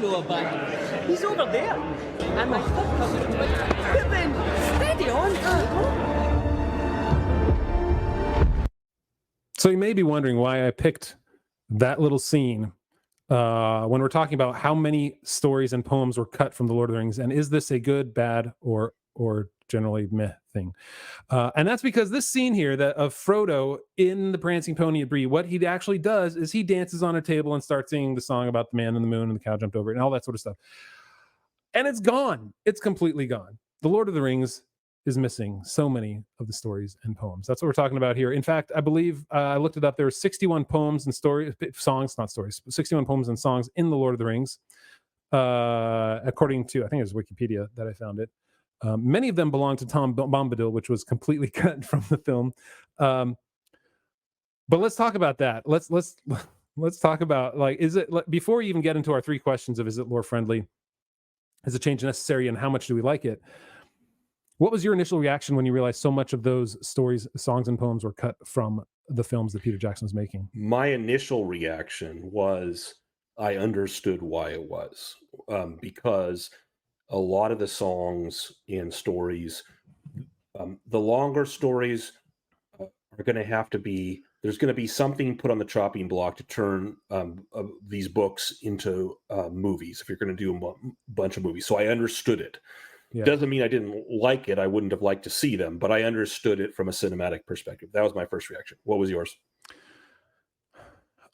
know about. He's over there. And my third cousin went, Pippin, steady on, So you may be wondering why I picked that little scene when we're talking about how many stories and poems were cut from The Lord of the Rings, and is this a good, bad, or generally meh thing? And that's because this scene here that of Frodo in the Prancing Pony at Bree, what he actually does is he dances on a table and starts singing the song about the man in the moon and the cow jumped over it and all that sort of stuff. And it's gone. It's completely gone. The Lord of the Rings is missing so many of the stories and poems. That's what we're talking about here. In fact, I believe I looked it up. There were 61 poems and songs, not stories, 61 poems and songs in The Lord of the Rings, according to, I think it was Wikipedia that I found it. Many of them belong to Tom Bombadil, which was completely cut from the film. But let's talk about that. Let's talk about, like, is it, before we even get into our three questions of is it lore friendly, is a change necessary, and how much do we like it? What was your initial reaction when you realized so much of those stories, songs, and poems were cut from the films that Peter Jackson was making? My initial reaction was I understood why it was, because a lot of the songs and stories, the longer stories are going to have to be, there's going to be something put on the chopping block to turn these books into movies if you're going to do a bunch of movies. So I understood it. Yeah. Doesn't mean I didn't like it. I wouldn't have liked to see them, but I understood it from a cinematic perspective. That was my first reaction. What was yours?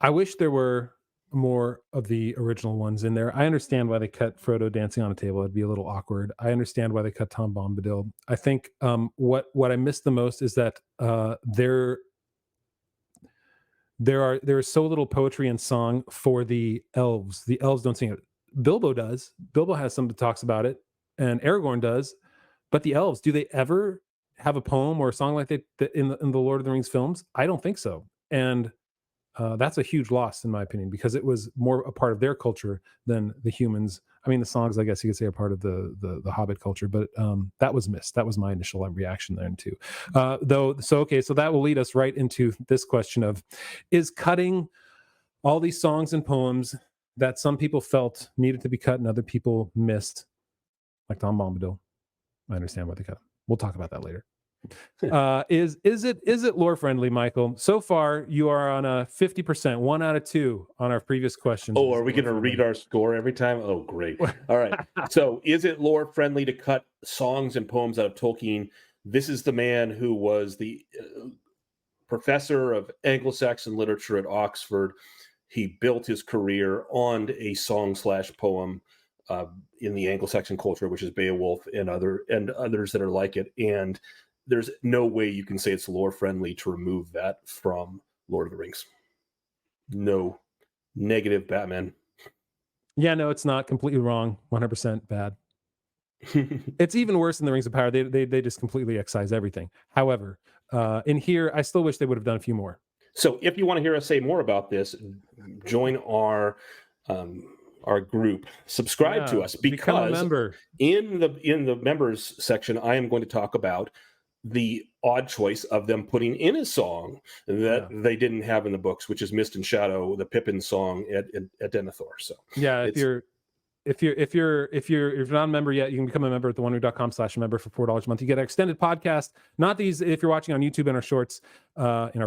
I wish there were more of the original ones in there. I understand why they cut Frodo dancing on a table. It'd be a little awkward. I understand why they cut Tom Bombadil. I think what I miss the most is that there is so little poetry and song for the elves. The elves don't sing it. Bilbo does. Bilbo has some that talks about it, and Aragorn does. But the elves, do they ever have a poem or a song like that in the Lord of the Rings films? I don't think so. And that's a huge loss, in my opinion, because it was more a part of their culture than the humans. I mean, the songs, I guess you could say, are part of the Hobbit culture, but that was missed. That was my initial reaction then too. So that will lead us right into this question of, is cutting all these songs and poems that some people felt needed to be cut and other people missed, like Tom Bombadil, I understand why they cut them. We'll talk about that later. Is it lore friendly, Michael? So far, you are on a 50%, 1 out of 2 on our previous questions. Oh, are we going to read our score every time? Oh, great. All right. So, is it lore friendly to cut songs and poems out of Tolkien? This is the man who was the professor of Anglo-Saxon literature at Oxford. He built his career on a song/poem in the Anglo-Saxon culture, which is Beowulf and others that are like it. And there's no way you can say it's lore friendly to remove that from Lord of the Rings. No. Negative Batman. Yeah, no, it's not completely wrong. 100% bad. It's even worse in the Rings of Power. They just completely excise everything. However, in here, I still wish they would have done a few more. So if you want to hear us say more about this, join our group, subscribe to us, because in the members section, I am going to talk about the odd choice of them putting in a song that they didn't have in the books, which is Mist and Shadow, the Pippin song at Denethor. So yeah, if you're not a member yet, you can become a member at theonewho.com/member for $4 a month. You get an extended podcast, not these if you're watching on YouTube, in our shorts, in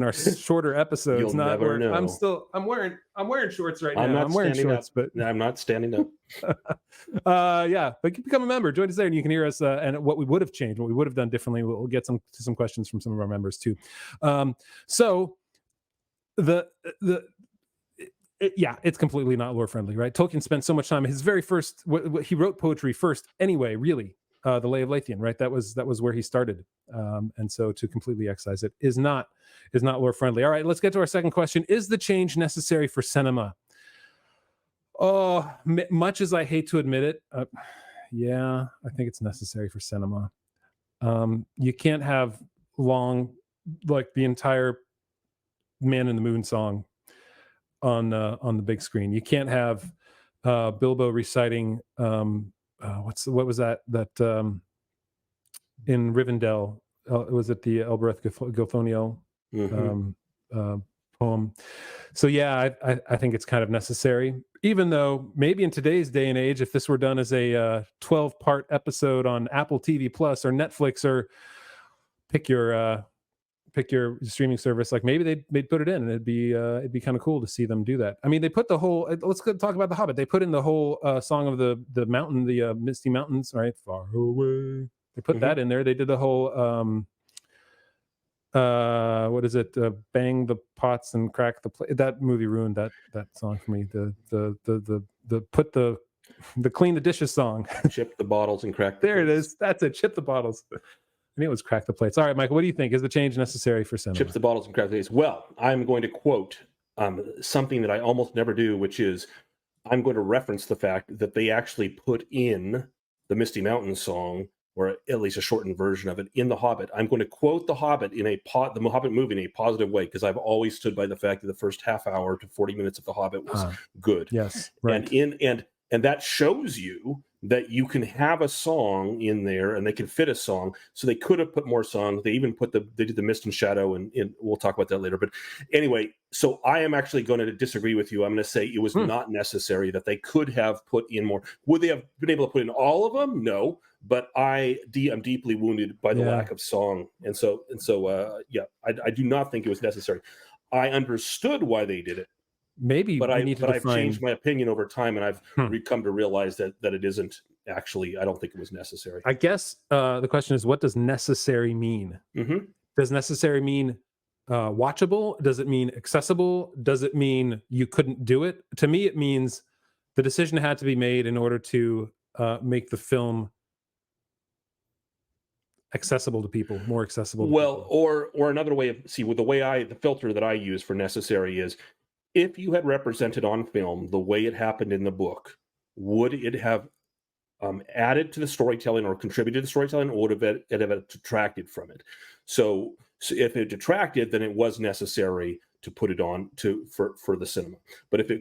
our shorter episodes. You'll never know. I'm wearing shorts right now. I'm wearing shorts, but I'm not standing up. Yeah, but become a member, join us there, and you can hear us and what we would have changed, what we would have done differently. We'll get to some questions from some of our members too. So it's completely not lore friendly, right? Tolkien spent so much time. His very first, he wrote poetry first, anyway. Really, the Lay of Leithian, right? That was where he started, and so to completely excise it is not lore friendly. All right, let's get to our second question: is the change necessary for cinema? Oh, much as I hate to admit it, yeah, I think it's necessary for cinema. You can't have long, like the entire Man in the Moon song on the big screen. You can't have Bilbo reciting what was that in Rivendell? Was it the Elbereth Gilthoniel poem poem. So yeah, I think it's kind of necessary, even though maybe in today's day and age, if this were done as a 12-part episode on Apple TV Plus or Netflix, or pick your streaming service, like maybe they'd put it in, and it'd be kind of cool to see them do that. I mean, they put the whole, let's go talk about The Hobbit. They put in the whole song of the mountain, the Misty Mountains, right? Far away. They put that in there. They did the whole what is it? Bang the pots and crack the plate. That movie ruined that song for me. The put the clean the dishes song. Chip the bottles and crack. There it is. That's it. Chip the bottles. I knew it was crack the plates. All right, Michael, what do you think? Is the change necessary for cinema? Chips the bottles and crack the plates. Well, I'm going to quote something that I almost never do, which is I'm going to reference the fact that they actually put in the Misty Mountains song, or at least a shortened version of it, in The Hobbit. I'm going to quote The Hobbit the Hobbit movie in a positive way, because I've always stood by the fact that the first half hour to 40 minutes of The Hobbit was good. Yes, right. And that shows you that you can have a song in there, and they can fit a song. So they could have put more songs. They even they did the Mist and Shadow, and we'll talk about that later. But anyway, so I am actually going to disagree with you. I'm going to say it was not necessary, that they could have put in more. Would they have been able to put in all of them? No. But I'm deeply wounded by the lack of song. And so I do not think it was necessary. I understood why they did it. Maybe, but I've changed my opinion over time, and I've come to realize that it isn't actually. I don't think it was necessary. I guess the question is, what does necessary mean? Mm-hmm. Does necessary mean watchable? Does it mean accessible? Does it mean you couldn't do it? To me, it means the decision had to be made in order to make the film accessible to people, more accessible. Well, or another way of the filter that I use for necessary is, if you had represented on film the way it happened in the book, would it have added to the storytelling or contributed to the storytelling, or would it have detracted from it? So if it detracted, then it was necessary to put it on for the cinema. But if you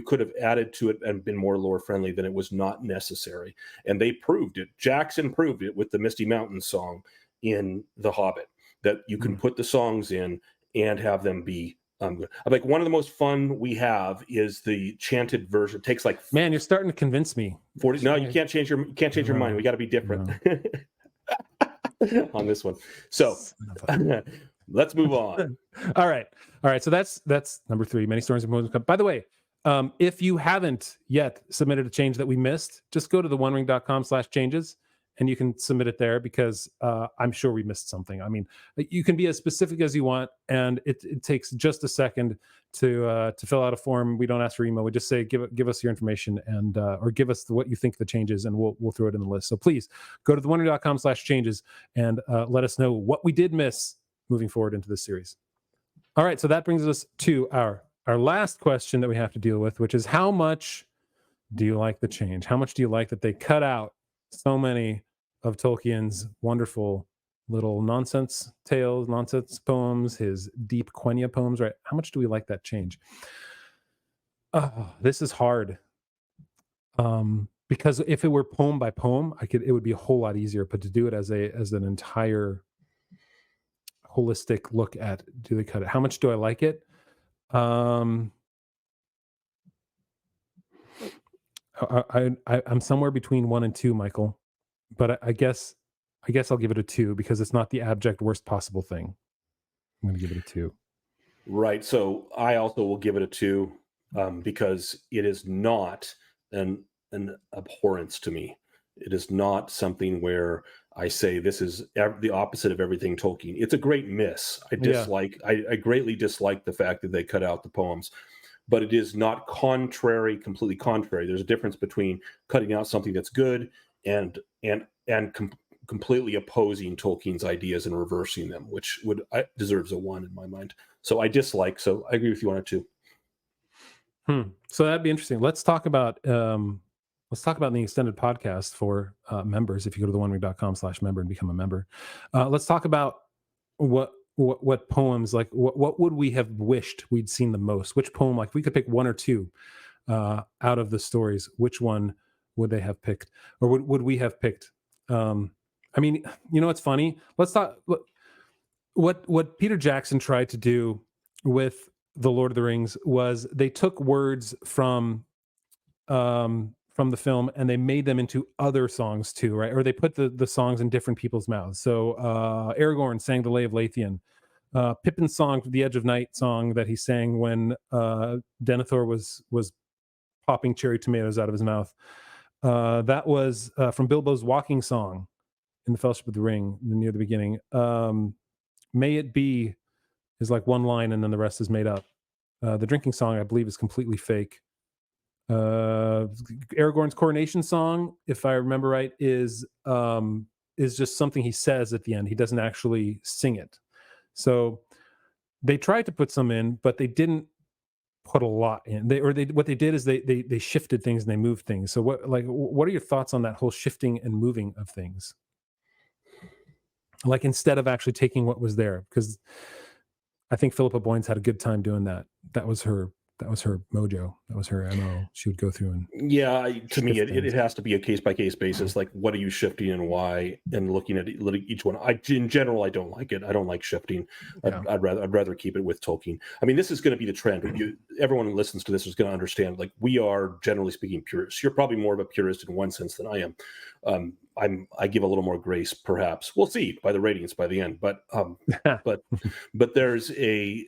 could have added to it and been more lore friendly, then it was not necessary. And they proved it. Jackson proved it with the Misty Mountains song in The Hobbit, that you can put the songs in and have them be like, one of the most fun we have is the chanted version. It takes like, man, you're starting to convince me. 40. No, you can't change your mind. We got to be different on this one. So let's move on. All right. So that's number 3. Many storms and poems come. By the way, if you haven't yet submitted a change that we missed, just go to theonering.com/changes. And you can submit it there, because I'm sure we missed something. I mean, you can be as specific as you want, and it takes just a second to fill out a form. We don't ask for email. We just say give us your information, and or give us what you think the change is, and we'll throw it in the list. So please go to theonering.com/changes and let us know what we did miss moving forward into this series. All right, so that brings us to our last question that we have to deal with, which is, how much do you like the change? How much do you like that they cut out so many of Tolkien's wonderful little nonsense tales, nonsense poems, his deep Quenya poems, right? How much do we like that change? This is hard. Because if it were poem by poem, it would be a whole lot easier, but to do it as an entire holistic look at, do they cut it? How much do I like it? I'm somewhere between 1 and 2, Michael, but I guess I'll give it a 2, because it's not the abject worst possible thing. I'm going to give it a 2. Right. So I also will give it a 2, because it is not an abhorrence to me. It is not something where I say this is the opposite of everything Tolkien. It's a great miss. I greatly dislike the fact that they cut out the poems. But it is not completely contrary. There's a difference between cutting out something that's good and completely opposing Tolkien's ideas and reversing them, which deserves a 1 in my mind. So I dislike. So I agree with you on it too. So that'd be interesting. Let's talk about the extended podcast for members. If you go to theonering.com/member and become a member, let's talk about what poems, like what would we have wished we'd seen the most? Which poem, like if we could pick 1 or 2 out of the stories, which one would they have picked, or would we have picked? I mean, it's funny. Let's talk what Peter Jackson tried to do with the Lord of the Rings was they took words from the film and they made them into other songs too, right? Or they put the songs in different people's mouths. So Aragorn sang the Lay of Lathian. Pippin's song, the Edge of Night song that he sang when Denethor was popping cherry tomatoes out of his mouth. That was from Bilbo's walking song in the Fellowship of the Ring near the beginning. May It Be is like one line and then the rest is made up. The drinking song, I believe, is completely fake. Aragorn's coronation song, if I remember right, is just something he says at the end. He doesn't actually sing it. So they tried to put some in, but they didn't put a lot in. What they did is they shifted things and they moved things. So what are your thoughts on that whole shifting and moving of things? Like instead of actually taking what was there, because I think Philippa Boyens had a good time doing that. That was her mojo. That was her MO. She would go through and to me, it has to be a case by case basis. Like, what are you shifting and why? And looking at each one. In general, I don't like it. I don't like shifting. Yeah. I'd rather keep it with Tolkien. I mean, this is going to be the trend. Everyone who listens to this is going to understand. Like, we are generally speaking purists. You're probably more of a purist in one sense than I am. I give a little more grace, perhaps. We'll see by the ratings by the end. But there is a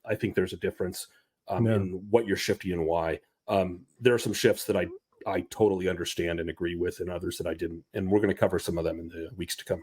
I think there's a difference in what you're shifting and why. There are some shifts that I totally understand and agree with, and others that I didn't. And we're going to cover some of them in the weeks to come.